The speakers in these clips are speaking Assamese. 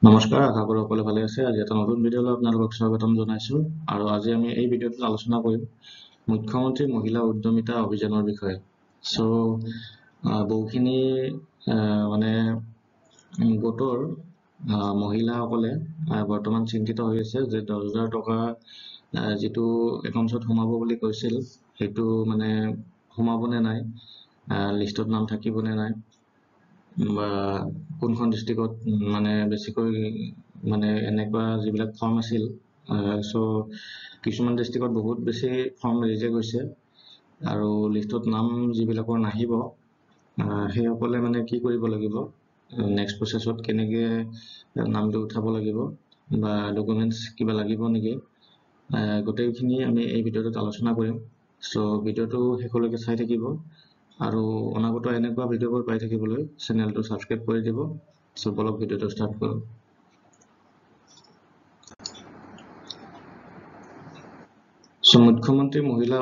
নমস্কাৰ, আশা কৰো সকলো ভালে আছে। আজি এটা নতুন ভিডিঅ'লৈ আপোনালোকক স্বাগতম জনাইছো। আৰু আজি আমি এই ভিডিঅ'টোত আলোচনা কৰিম মুখ্যমন্ত্ৰী মহিলা উদ্যমিতা অভিযানৰ বিষয়ে। সো বহুখিনি মানে গোটৰ মহিলাসকলে বৰ্তমান চিন্তিত হৈ আছে যে 10,000 টকা যিটো একাউণ্টত সোমাব বুলি কৈছিল সেইটো মানে সোমাবনে নাই, লিষ্টত নাম থাকিবনে নাই, বা কোনখন ডিষ্ট্ৰিক্টত মানে বেছিকৈ মানে এনেকুৱা যিবিলাক ফৰ্ম আছিল। সো কিছুমান ডিষ্ট্ৰিক্টত বহুত বেছি ফৰ্ম ৰিজেক্ট হৈছে আৰু লিষ্টত নাম যিবিলাকৰ নাহিব সেইসকলে মানে কি কৰিব লাগিব, নেক্সট প্ৰচেছত কেনেকৈ নামটো উঠাব লাগিব বা ডকুমেণ্টছ কিবা লাগিব নেকি, গোটেইখিনি আমি এই ভিডিঅ'টোত আলোচনা কৰিম। সো ভিডিঅ'টো শেষলৈকে চাই থাকিব আৰু অনাগত এনেকুৱা ভিডিঅ'বোৰ পাই থাকিবলৈ চেনেলটো ছাবস্ক্ৰাইব কৰি দিব। সো বলক ভিডিঅ'টো ষ্টাৰ্ট কৰোঁ। সো মুখ্যমন্ত্ৰী মহিলা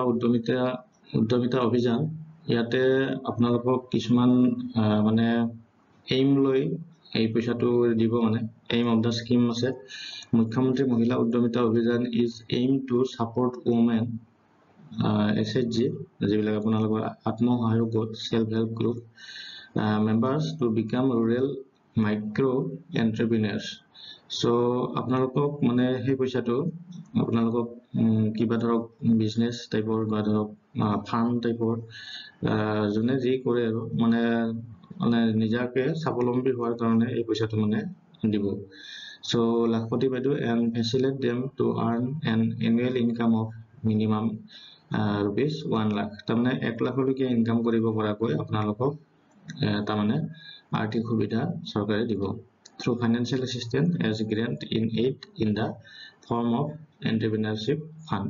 উদ্যমিতা অভিযান, ইয়াতে আপোনালোকক কিছুমান মানে এইম লৈ এই পইচাটো দিব। মানে এইম অফ দ্য স্কিম আছে, মুখ্যমন্ত্ৰী Mahila Udyamita Abhiyan is aim to support women SHG, যিবিলাক আপোনালোকৰ আত্মসহায়ক গোট, self help group members to become rural micro entrepreneurs. So আপোনালোকক মানে সেই পইচাটো আপোনালোকক কিবা ধৰক বিজনেছ টাইপৰ বা ধৰক ফাৰ্ম টাইপৰ যোনে যি কৰে আৰু মানে নিজাকে স্বাৱলম্বী হোৱাৰ কাৰণে এই পইচাটো মানে দিব। সো লাখপতি বাইদেউ and facilitate them to earn an annual income of minimum rupees 1 lakh. তাৰমানে 1 লাখলৈকে ইনকাম কৰিব পৰাকৈ আপোনালোকক তাৰমানে আৰ্থিক সুবিধা চৰকাৰে দিব through financial assistance as grant in aid in the form of entrepreneurship fund.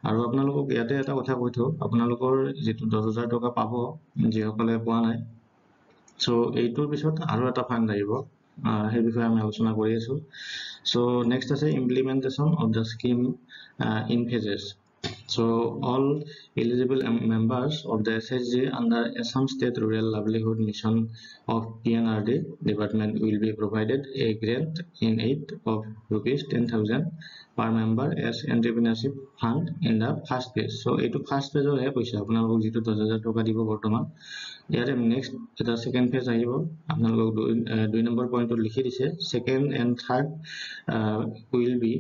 আৰু আপোনালোকক ইয়াতে এটা কথা কৈ থওঁ, আপোনালোকৰ যিটো 10,000 টকা পাব যিসকলে পোৱা নাই, সো এইটোৰ পিছত আৰু এটা ফাণ্ড আহিব, সেই বিষয়ে আমি আলোচনা কৰি আছো। সো নেক্সট আছে implementation of the scheme in phases. So all eligible members of the SHG under Assam State Rural Livelihood Mission of PNRD department will be provided a grant in aid of rupees 10,000 per member as entrepreneurship fund in the first phase. So এইটো ফাৰ্ষ্ট ফেজৰ হে পইচা, আপোনালোকক যিটো 10,000 টকা দিব বৰ্তমান, ইয়াৰে নেক্সট এটা সেকেন্ড ফেজ আহিব। আপোনালোকক 2 নম্বৰ পইণ্টত লিখি দিছে, second and third will be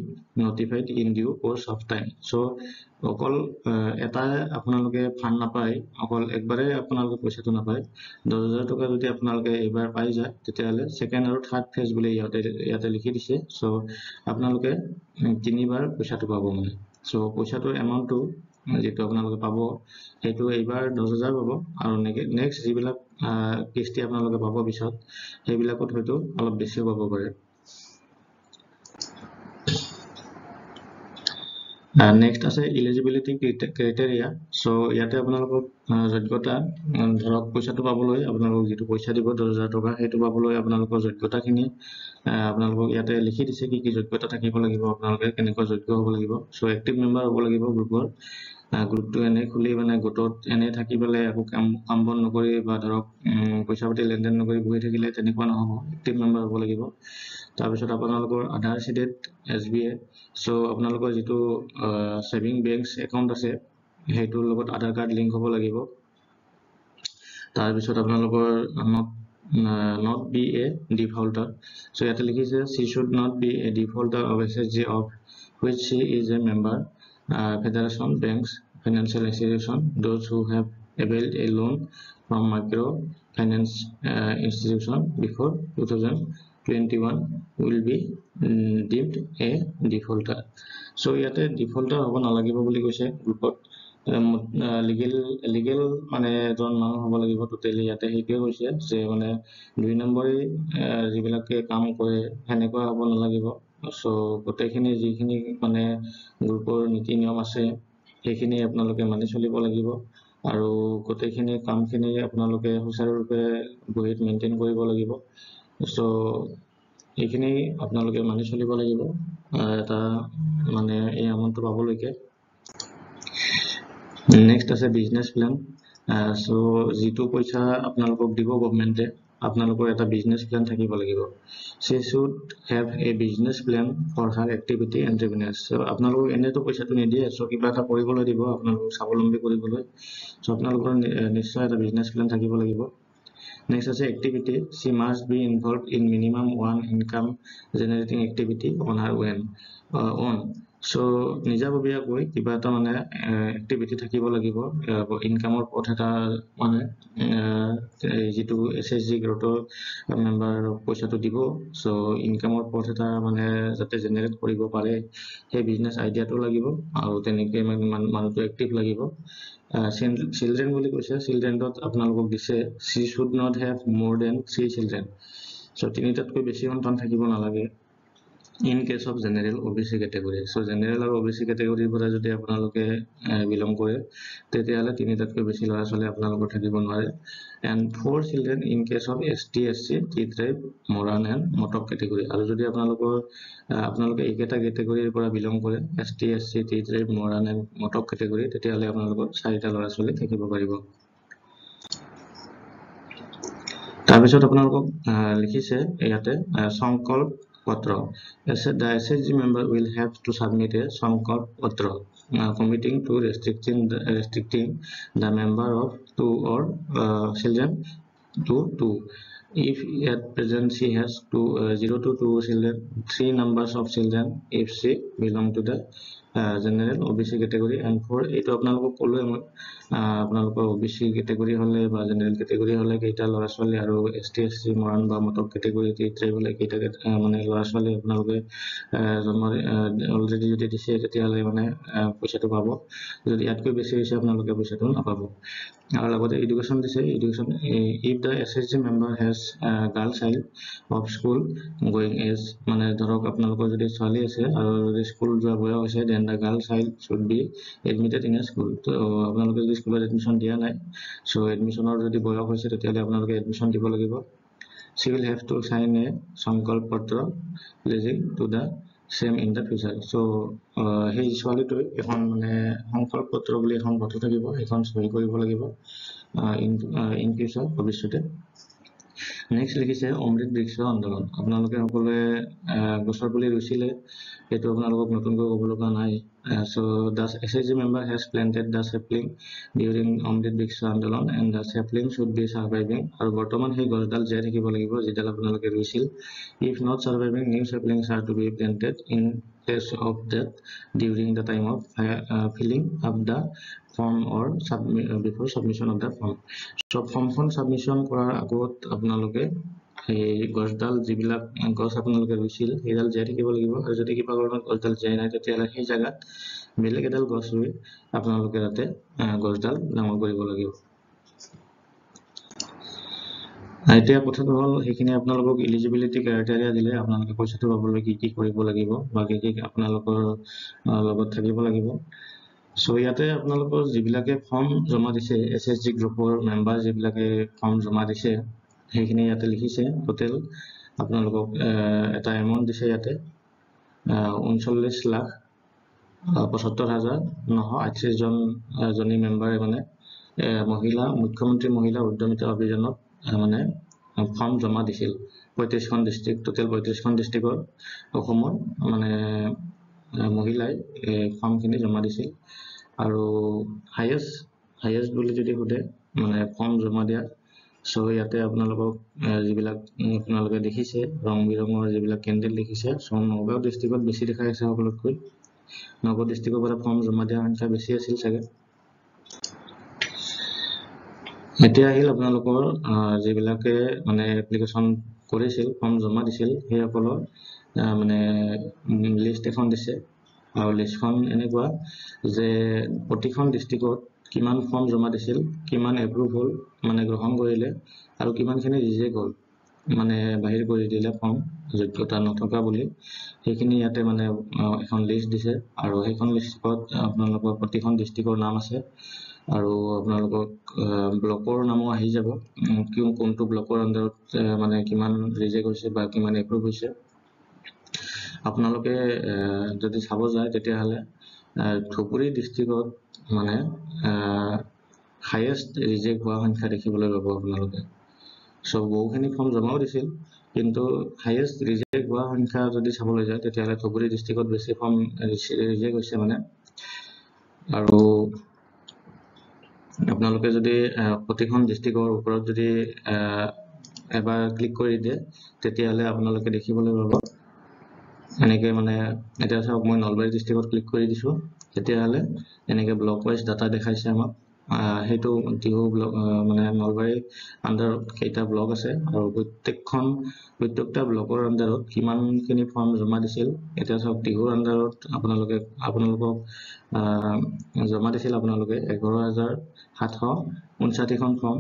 notified in due course of time. So অকল এটা আপোনালোকে ফাণ্ড নাপায়, অকল একবাৰে আপোনালোকে পইচাটো নাপায়। 10,000 টকা যদি আপোনালোকে এইবাৰ পাই যায় তেতিয়াহ'লে সেকেন্ড আৰু থাৰ্ড ফেজ বুলি ইয়াতে লিখি দিছে। সো আপোনালোকে 3বাৰ পইচাটো পাব মানে। সো পইচাটোৰ এমাউণ্টটো যিটো আপোনালোকে পাব সেইটো এইবাৰ 10,000 পাব, আৰু নেক্সট যিবিলাক কিস্তি আপোনালোকে পাব পিছত সেইবিলাকত হয়তো অলপ বেছিও পাব পাৰে। নেক্সট আছে ইলিজিবিলিটি ক্ৰাইটেৰিয়া। সো ইয়াতে আপোনালোকক যোগ্যতা, ধৰক পইচাটো পাবলৈ আপোনালোকক যিটো পইচা দিব 10,000 টকা, সেইটো পাবলৈ আপোনালোকৰ যোগ্যতাখিনি আপোনালোকক ইয়াতে লিখি দিছে, কি কি যোগ্যতা থাকিব লাগিব, আপোনালোকে কেনেকুৱা যোগ্য হ'ব লাগিব। সো এক্টিভ মেম্বাৰ হ'ব লাগিব গ্ৰুপৰ, গ্ৰুপটো এনে খুলি মানে গোটত এনে থাকি পেলাই একো কাম বন নকৰি বা ধৰক পইচা পাতি লেনদেন নকৰি বহি থাকিলে তেনেকুৱা নহ'ব, এক্টিভ মেম্বাৰ হ'ব লাগিব। তাৰপিছত আপোনালোকৰ আধাৰ চিটেড SBI। সো আপোনালোকৰ যিটো ছেভিং বেংকছ একাউণ্ট আছে সেইটোৰ লগত আধাৰ কাৰ্ড লিংক হ'ব লাগিব। তাৰপিছত আপোনালোকৰ not be a defaulter। So ইয়াতে লিখিছে she should not be a defaulter of SHG of which she is a member, federation, banks, financial institution, those who have availed a loan from micro finance institution before 2021 will be deemed a defaulter। So ইয়াতে ডিফল্টাৰ হ'ব নালাগিব বুলি কৈছে গ্ৰুপত, লিগেল মানে এজন মানুহ হ'ব লাগিব টোটেলি। ইয়াতে সেইটোৱে কৈছে যে মানে 2 নম্বৰী যিবিলাকে কাম কৰে সেনেকুৱা হ'ব নালাগিব। সো গোটেইখিনি যিখিনি মানে গ্ৰুপৰ নীতি নিয়ম আছে সেইখিনি আপোনালোকে মানি চলিব লাগিব, আৰু গোটেইখিনি কামখিনি আপোনালোকে সুচাৰুৰূপে বহীত মেইনটেইন কৰিব লাগিব। সো এইখিনি আপোনালোকে মানি চলিব লাগিব এটা মানে এই এমাউণ্টটো পাবলৈকে। নেক্সট আছে বিজনেছ প্লেন। সো যিটো পইচা আপোনালোকক দিব গভৰ্ণমেণ্টে আপোনালোকৰ এটা বিজনেছ প্লেন থাকিব লাগিব she should have a business plan for her activity and revenues so আপোনালোকক এনেতো পইচাটো নিদিয়ে so কিবা এটা কৰিবলৈ দিব আপোনালোকক স্বাৱলম্বী কৰিবলৈ so আপোনালোকৰ নিশ্চয় এটা বিজনেছ প্লেন থাকিব লাগিব next আছে activity she must be involved in minimum one income generating activity on her own so নিজাববীয়াকৈ কিবা এটা মানে এক্টিভিটি থাকিব লাগিব ইনকামৰ পথ এটা মানে যেটো এসএসজি গ্ৰোটৰ মেম্বাৰ পইচাটো দিব সো ইনকামৰ পথ এটা মানে যাতে জেনাৰেট কৰিব পাৰে সেই বিজনেছ আইডিয়াটো লাগিব আৰু তেনেকৈ মানুহটো এক্টিভ লাগিব চিলড্ৰেন বুলি কৈছে চিলড্ৰেনত আপোনালোকক দিছে she should not have more than 3 children so তিনিটাতকৈ বেছি সন্তান থাকিব নালাগে in case of general OBC category so general আৰু OBC category পৰা যদি আপোনালোকে বিলং কৰে তেতিয়াহলে তিনিটাতকৈ বেছি ল'ৰা ছোৱালী আপোনালোকৰ থাকিব নোৱাৰে and 4 children in case of ST SC T tribe moran and motok category আৰু যদি আপোনালোকে এইকেইটা কেটেগৰীৰ পৰা বিলং কৰে ST SC T tribe moran and motok category তেতিয়াহলে আপোনালোকৰ 4টা ল'ৰা ছোৱালী থাকিব পাৰিব তাৰপিছত আপোনালোকক লিখিছে ইয়াতে সংকল্প পত্ৰ the SHG member will have to submit a সংকল্প পত্ৰ committing to restricting the member of 2 or children to 2 if at present she has 0 to 2 children 3 numbers of children if she belong to the general OBC category and for এইটো আপোনালোকক ক'লোৱে মই আপোনালোকৰ OBC category হলে বা general category হলে কেইটা ল'ৰা ছোৱালী আৰু ST SC মৰাণ বা মটক category ট্ৰাইবল কেইটা মানে ল'ৰা ছোৱালী আপোনালোকে জন্ম অলৰেডি যদি দিছে তেতিয়াহলে মানে পইচাটো পাব যদি ইয়াতকৈ বেছি হৈছে আপোনালোকে পইচাটো নাপাব আৰু লগতে এডুকেশ্যন দিছে education if the SHG member has girl child of school going age মানে ধৰক আপোনালোকৰ যদি ছোৱালী আছে আৰু যদি স্কুল যোৱা বয়স হৈছে then the girl child should be admitted in a school তো আপোনালোকে যদি স্কুলত এডমিশন দিয়া নাই so এডমিশনৰ যদি বয়স হৈছে তেতিয়াহলে আপোনালোকে এডমিশন দিব লাগিব she will have to sign a সংকল্প পত্ৰ pledging to the same in the future so সেই ছোৱালীটোৱে এখন মানে সংকল্প পত্ৰ বুলি এখন পত্ৰ থাকিব এখন সই কৰিব লাগিব in future ভৱিষ্যতে নেক্সট লিখিছে অমৃত বৃক্ষ আন্দোলন আপোনালোকে সকলোৱে গছৰ পুলি ৰুইছিলে এটো আপোনালোকক নতুনকৈ ক'ব লগা নাই so the SHG member has planted the sapling during অমৃত বৃক্ষ আন্দোলন and the sapling should be surviving আৰু বৰ্তমান সেই গছডাল জীয়াই থাকিব লাগিব যেডাল আপোনালোকে ৰুইছিল if not surviving new saplings are to be planted in place of that during the time of filling up the form or before submission of the form so formখন submission কৰাৰ আগত আপোনালোকে এই গছডাল যিবিলাক গছ আপোনালোকে ৰুইছিল সেইডাল জীয়াই থাকিব লাগিব আৰু যদি কিবা কাৰণত গছডাল জীয়াই নাই তেতিয়াহলে সেই জায়গাত বেলেগ এডাল গছ ৰুই আপোনালোকে তাতে গছডাল ডাঙৰ কৰিব লাগিব এতিয়া কথাটো হ'ল সেইখিনি আপোনালোকক এলিজিবিলিটি ক্ৰাইটেৰিয়া দিলে আপোনালোকে পইচাটো পাবলৈ কি কি কৰিব লাগিব বা কি কি আপোনালোকৰ লগত থাকিব লাগিব সো ইয়াতে আপোনালোকৰ যিবিলাকে ফৰ্ম জমা দিছে এসএসজি গ্ৰুপৰ মেম্বাৰ যিবিলাকে ফৰ্ম জমা দিছে সেইখিনি ইয়াতে লিখিছে টোটেল আপোনালোকক এটা এমাউন্ট দিছে ইয়াতে 39,75,938 জনী মেম্বাৰে মানে মহিলা মুখ্যমন্ত্ৰী মহিলা উদ্যমিতা অভিযানত মানে ফৰ্ম জমা দিছিল 35খন ডিস্ট্ৰিক্ট টোটেল 35খন ডিস্ট্ৰিক্টৰ অসমৰ মানে মহিলাই ফৰ্মখিনি জমা দিছিল আৰু হাইয়েষ্ট বুলি যদি সোধে মানে ফৰ্ম জমা দিয়া সো ইয়াতে আপোনালোকক যিবিলাক আপোনালোকে দেখিছে ৰং বিৰঙৰ যিবিলাক কেন্দ্ৰ দেখিছে সো নগাঁও ডিস্ট্ৰিক্টত বেছি দেখাই আছে সকলোতকৈ নগাঁও ডিস্ট্ৰিক্টৰ পৰা ফৰ্ম জমা দিয়া সংখ্যা বেছি আছিল চাগে এতিয়া আহিল আপোনালোকৰ যিবিলাকে মানে এপ্লিকেশন কৰিছিল ফৰ্ম জমা দিছিল সেই সকলৰ মানে লিষ্ট এখন দিছে আৰু লিষ্টখন এনেকুৱা যে প্ৰতিখন ডিস্ট্ৰিক্টত কিমান ফৰ্ম জমা দিছিল কিমান এপ্ৰুভ হ'ল মানে গ্ৰহণ কৰিলে আৰু কিমানখিনি ৰিজেক্ট হ'ল মানে বাহিৰ কৰি দিলে ফৰ্ম যোগ্যতা নথকা বুলি সেইখিনি ইয়াতে মানে এখন লিষ্ট দিছে আৰু সেইখন লিষ্টত আপোনালোকৰ প্ৰতিখন ডিস্ট্ৰিক্টৰ নাম আছে আৰু আপোনালোকক ব্লকৰ নামো আহি যাব কোনটো ব্লকৰ আন্ডাৰত মানে কিমান ৰিজেক্ট হৈছে বা কিমান এপ্ৰুভ হৈছে আপোনালোকে যদি চাব যায় তেতিয়াহলে ধুবুৰী ডিস্ট্ৰিক্টত মানে হাইয়েষ্ট ৰিজেক্ট হোৱা সংখ্যা দেখিবলৈ পাব আপোনালোকে সো বহুখিনি ফৰ্ম জমাও দিছিল, কিন্তু হাইয়েষ্ট ৰিজেক্ট হোৱা সংখ্যা যদি চাবলৈ যায় তেতিয়াহ'লে ধুবুৰী ডিষ্ট্ৰিক্টত বেছি ফৰ্ম ৰিজেক্ট হৈছে মানে। আৰু আপোনালোকে যদি প্ৰতিখন ডিষ্ট্ৰিক্টৰ ওপৰত যদি এবাৰ ক্লিক কৰি দিয়ে তেতিয়াহ'লে আপোনালোকে দেখিবলৈ পাব এনেকৈ মানে এতিয়া চাওক মই নলবাৰী ডিষ্ট্ৰিক্টত ক্লিক কৰি দিছোঁ, তেতিয়াহ'লে এনেকৈ ব্লক ৱাইজ ডাটা দেখাইছে আমাক। সেইটো টিহু ব্লক মানে নলবাৰী আণ্ডাৰত কেইটা ব্লক আছে আৰু প্ৰত্যেকটা ব্লকৰ আণ্ডাৰত কিমানখিনি ফৰ্ম জমা দিছিল। এতিয়া চাওক টিহুৰ আণ্ডাৰত আপোনালোকক জমা দিছিল আপোনালোকে 11,759খন ফৰ্ম,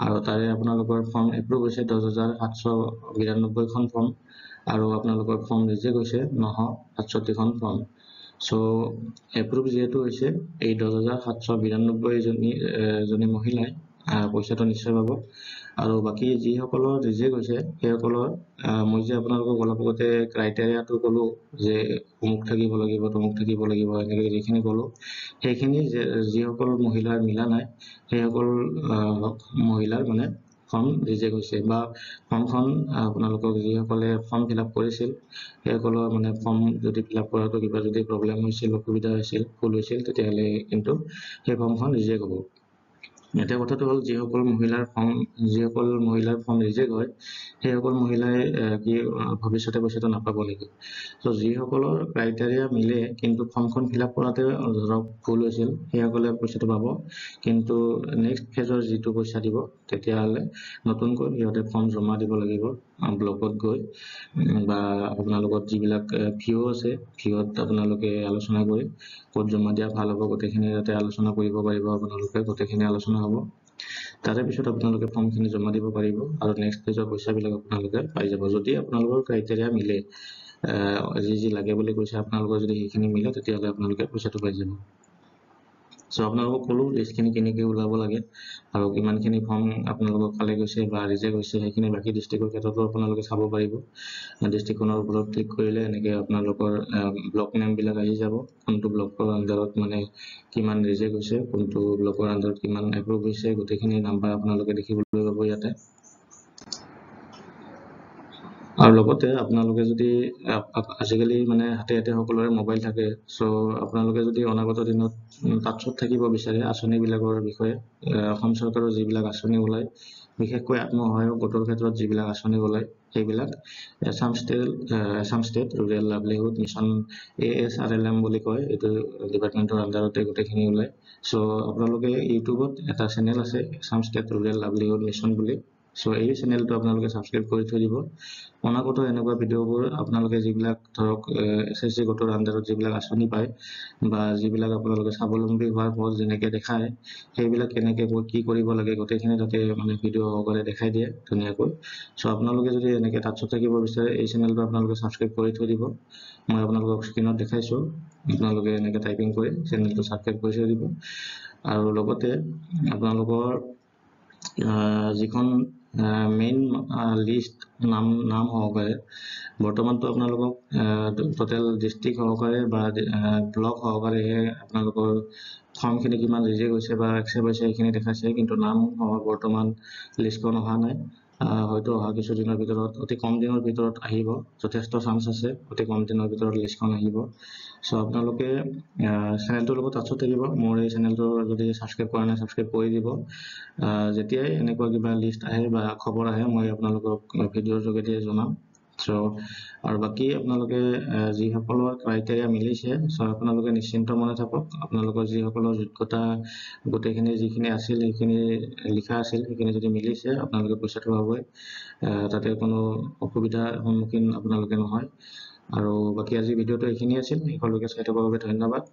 আৰু তাৰে আপোনালোকৰ ফৰ্ম এপ্ৰুভ হৈছে 10,792খন ফৰ্ম, আৰু আপোনালোকৰ ফৰ্ম ৰিজেক্ট হৈছে 967খন ফৰ্ম। চ' এপ্ৰুভ যিহেতু হৈছে এই 10,792 জনী মহিলাই পইচাটো নিশ্চয় পাব। আৰু বাকী যিসকলৰ ৰিজেক্ট হৈছে সেইসকলৰ মই যে আপোনালোকক অলপ আগতে ক্ৰাইটেৰিয়াটো ক'লোঁ যে অমুক থাকিব লাগিব তমুক থাকিব লাগিব এনেকৈ যিখিনি ক'লোঁ, সেইখিনি যিসকল মহিলাৰ মিলা নাই সেইসকল মহিলাৰ মানে ফৰ্ম ৰিজেক্ট হৈছে, বা ফৰ্মখন আপোনালোকক যিসকলে ফৰ্ম ফিল আপ কৰিছিল সেইসকলৰ মানে ফৰ্ম যদি ফিল আপ কৰাটো কিবা যদি প্ৰব্লেম হৈছিল, অসুবিধা হৈছিল, ভুল হৈছিল, তেতিয়াহ'লে কিন্তু সেই ফৰ্মখন ৰিজেক্ট হ'ব। এতিয়া কথাটো হ'ল যিসকল মহিলাৰ ফৰ্ম ৰিজেক্ট হয় সেইসকল মহিলাই কি ভৱিষ্যতে পইচাটো নাপাব নেকি? ত' যিসকলৰ ক্ৰাইটেৰিয়া মিলে কিন্তু ফৰ্মখন ফিল আপ কৰাতে ধৰক ভুল হৈছিল সেইসকলে পইচাটো পাব, কিন্তু নেক্সট ফেজৰ যিটো পইচা দিব তেতিয়াহ'লে নতুনকৈ সিহঁতে ফৰ্ম জমা দিব লাগিব ব্লকত গৈ, বা আপোনালোকৰ যিবিলাক ভিঅ আছে ভিঅত আপোনালোকে আলোচনা কৰি ক'ত জমা দিয়া ভাল হ'ব গোটেইখিনি যাতে আলোচনা কৰিব পাৰিব আপোনালোকে, গোটেইখিনি আলোচনা হ'ব। তাৰে পিছত আপোনালোকে ফৰ্মখিনি জমা দিব পাৰিব আৰু নেক্সট ফেজৰ পইচাবিলাক আপোনালোকে পাই যাব, যদি আপোনালোকৰ ক্ৰাইটেৰিয়া মিলে। যি লাগে বুলি কৈছে আপোনালোকৰ যদি সেইখিনি মিলে তেতিয়াহ'লে আপোনালোকে পইচাটো পাই যাব। চ' আপোনালোকক ক'লোঁ লিষ্টখিনি কেনেকৈ ওলাব লাগে আৰু কিমানখিনি ফৰ্ম আপোনালোকক কালে গৈছে বা ৰিজেক্ট হৈছে সেইখিনি বাকী ডিষ্ট্ৰিক্টৰ ক্ষেত্ৰতো আপোনালোকে চাব পাৰিব। ডিষ্ট্ৰিক্টখনৰ ওপৰত ক্লিক কৰিলে এনেকৈ আপোনালোকৰ ব্লক নেমবিলাক আহি যাব, কোনটো ব্লকৰ আণ্ডাৰত মানে কিমান ৰিজেক্ট হৈছে, কোনটো ব্লকৰ আণ্ডাৰত কিমান এপ্ৰুভ হৈছে, গোটেইখিনি নাম্বাৰ আপোনালোকে দেখিবলৈ পাব ইয়াতে। আৰু লগতে আপোনালোকে যদি আজিকালি মানে হাতে হাতে সকলোৰে মোবাইল থাকে, চ' আপোনালোকে যদি অনাগত দিনত টাচত থাকিব বিচাৰে আঁচনিবিলাকৰ বিষয়ে, অসম চৰকাৰৰ যিবিলাক আঁচনি ওলায়, বিশেষকৈ আত্মসহায়ক গোটৰ ক্ষেত্ৰত যিবিলাক আঁচনি ওলায় সেইবিলাক Assam state rural livelihood mission ASRLM বুলি কয়, এইটো ডিপাৰ্টমেণ্টৰ আণ্ডাৰতে গোটেইখিনি ওলায়। চ' আপোনালোকে ইউটিউবত এটা চেনেল আছে Assam state rural livelihood mission বুলি, চ' এই চেনেলটো আপোনালোকে ছাবস্ক্ৰাইব কৰি থৈ দিব। অনাগত এনেকুৱা ভিডিঅ'বোৰ আপোনালোকে যিবিলাক ধৰক SSC গোটৰ আণ্ডাৰত যিবিলাক আঁচনি পায় বা যিবিলাক আপোনালোকে স্বাৱলম্বী হোৱাৰ পথ যেনেকৈ দেখায় সেইবিলাক কেনেকৈ কি কৰিব লাগে গোটেইখিনি তাতে মানে ভিডিঅ' সহকাৰে দেখাই দিয়ে ধুনীয়াকৈ। চ' আপোনালোকে যদি এনেকৈ টাচত থাকিব বিচাৰে এই চেনেলটো আপোনালোকে ছাবস্ক্ৰাইব কৰি থৈ দিব। মই আপোনালোকক স্ক্ৰীণত দেখাইছোঁ, আপোনালোকে এনেকৈ টাইপিং কৰি চেনেলটো ছাবস্ক্ৰাইব কৰি থৈ দিব। আৰু লগতে আপোনালোকৰ যিখন মেইন লিষ্ট নাম সহকাৰে বৰ্তমানতো আপোনালোকক টোটেল ডিষ্ট্ৰিক্ট সহকাৰে বা ব্লক সহকাৰেহে আপোনালোকৰ ফৰ্মখিনি কিমান ৰিজেক্ট হৈছে বা একচেপ্ট হৈছে সেইখিনি দেখাইছে, কিন্তু নাম বৰ্তমান লিষ্টখন অহা নাই। হয়তো অহা কিছুদিনৰ ভিতৰত, অতি কম দিনৰ ভিতৰত আহিব, যথেষ্ট চান্স আছে অতি কম দিনৰ ভিতৰত লিষ্টখন আহিব। চ' আপোনালোকে চেনেলটোৰ লগত টাচত থাকিব। মোৰ এই চেনেলটো যদি ছাবস্ক্ৰাইব কৰা নাই ছাবস্ক্ৰাইব কৰি দিব। যেতিয়াই এনেকুৱা কিবা লিষ্ট আহে বা খবৰ আহে মই আপোনালোকক ভিডিঅ'ৰ যোগেদি জনাম। চ' আৰু বাকী আপোনালোকে যিসকলৰ ক্ৰাইটেৰিয়া মিলিছে চ' আপোনালোকে নিশ্চিন্ত মনে থাকক, আপোনালোকৰ যিসকলৰ যোগ্যতা গোটেইখিনি যিখিনি আছিল সেইখিনি লিখা আছিল সেইখিনি যদি মিলিছে আপোনালোকে পইচাটো পাবই, তাতে কোনো অসুবিধাৰ সন্মুখীন আপোনালোকে নহয়। আৰু বাকী আজি ভিডিঅ'টো এইখিনি আছিল, শেষলৈকে চাই থকাৰ বাবে ধন্যবাদ।